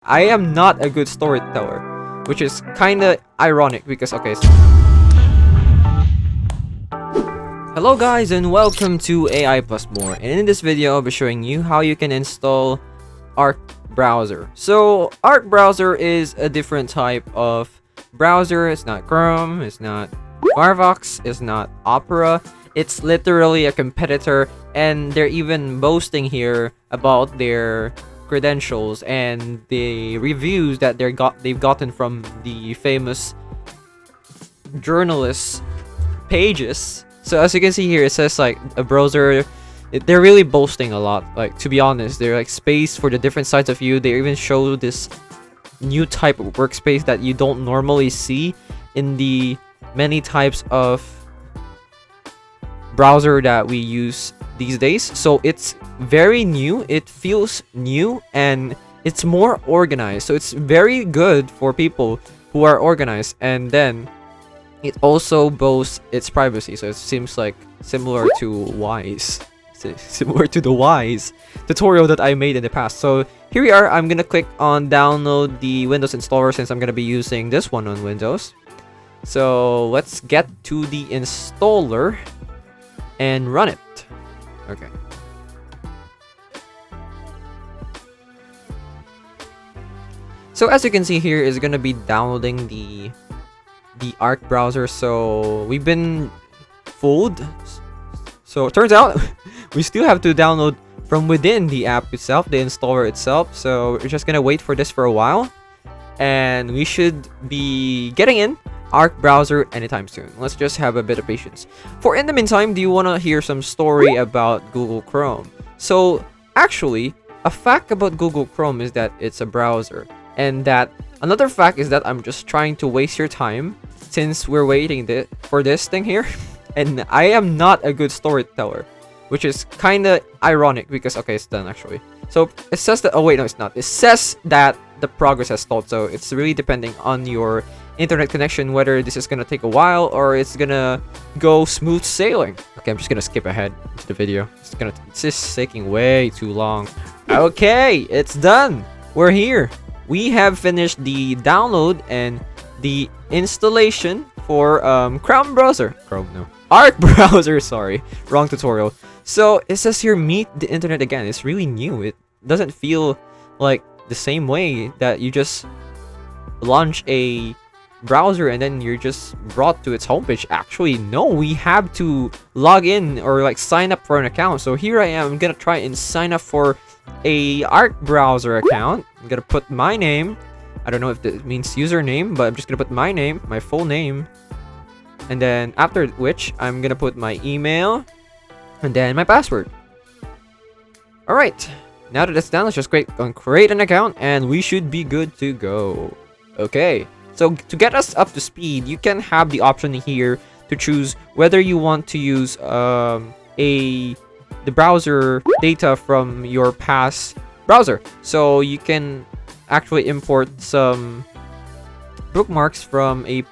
I am not a good storyteller, which is kinda ironic because, okay, hello guys and welcome to AI Plus More, and in this video I'll be showing you how you can install Arc browser. So Arc browser is a different type of browser. It's not Chrome, it's not Firefox, it's not Opera. It's literally a competitor, and they're even boasting here about their credentials and the reviews that they've gotten from the famous journalists pages. So as you can see here, it says like a browser. They're really boasting a lot. Like, to be honest, they're like space for the different sides of you. They even show this new type of workspace that you don't normally see in the many types of browser that we use these days. So it's very new, it feels new, and it's more organized. So it's very good for people who are organized. And then it also boasts its privacy, so it seems like similar to Wise, similar to the Wise tutorial that I made in the past. So here we are. I'm gonna click on download the Windows installer since I'm gonna be using this one on Windows. So let's get to the installer and run it. Okay. So as you can see here, is gonna be downloading the Arc browser. So we've been fooled. So it turns out we still have to download from within the app itself, the installer itself. So we're just gonna wait for this for a while, and we should be getting in Arc browser anytime soon. Let's just have a bit of patience. For in the meantime, do you want to hear some story about Google Chrome? So actually, a fact about Google Chrome is that it's a browser, and that another fact is that I'm just trying to waste your time since we're waiting for this thing here. And I am not a good storyteller, which is kind of ironic because, okay, it's done actually. So it says that, oh wait, no, it's not. It says that the progress has stalled, so it's really depending on your internet connection whether this is gonna take a while or it's gonna go smooth sailing. Okay, I'm just gonna skip ahead to the video. It's just taking way too long. Okay, it's done. We're here. We have finished the download and the installation for Chrome browser. Arc browser, sorry. Wrong tutorial. So it says here, meet the internet again. It's really new. It doesn't feel like the same way that you just launch a browser and then you're just brought to its homepage. Actually, no, we have to log in or like sign up for an account. So here I am. I'm gonna try and sign up for a Arc browser account. I'm gonna put my name. I don't know if that means username, but I'm just gonna put my name, my full name, and then after which I'm gonna put my email and then my password. All right, now that it's done, let's just create an account and we should be good to go. Okay, so to get us up to speed, you can have the option here to choose whether you want to use the browser data from your past browser. So you can actually import some bookmarks from a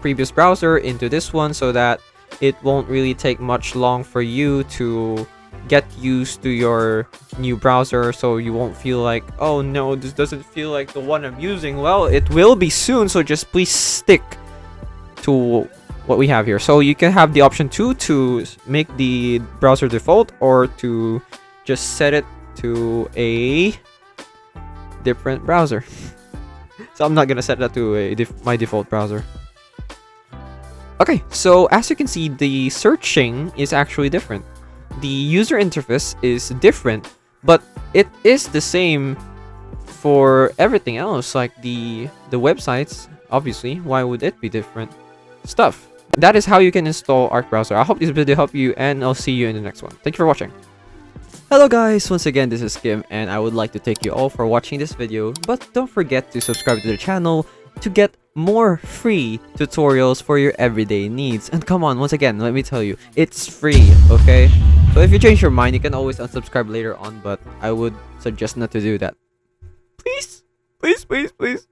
previous browser into this one so that it won't really take much long for you to get used to your new browser, so you won't feel like, oh no, this doesn't feel like the one I'm using. Well, it will be soon, so just please stick to what we have here. So you can have the option to make the browser default or to just set it to a different browser. So I'm not gonna set that to my default browser. Okay, so as you can see, the searching is actually different. The user interface is different, but it is the same for everything else, like the websites. Obviously, why would it be different? Stuff. That is how you can install Arc browser. I hope this video helped you, and I'll see you in the next one. Thank you for watching. Hello guys, once again this is Kim, and I would like to thank you all for watching this video, but don't forget to subscribe to the channel to get more free tutorials for your everyday needs. And come on, once again, let me tell you, it's free, okay? So if you change your mind, you can always unsubscribe later on, but I would suggest not to do that. Please, please, please, please.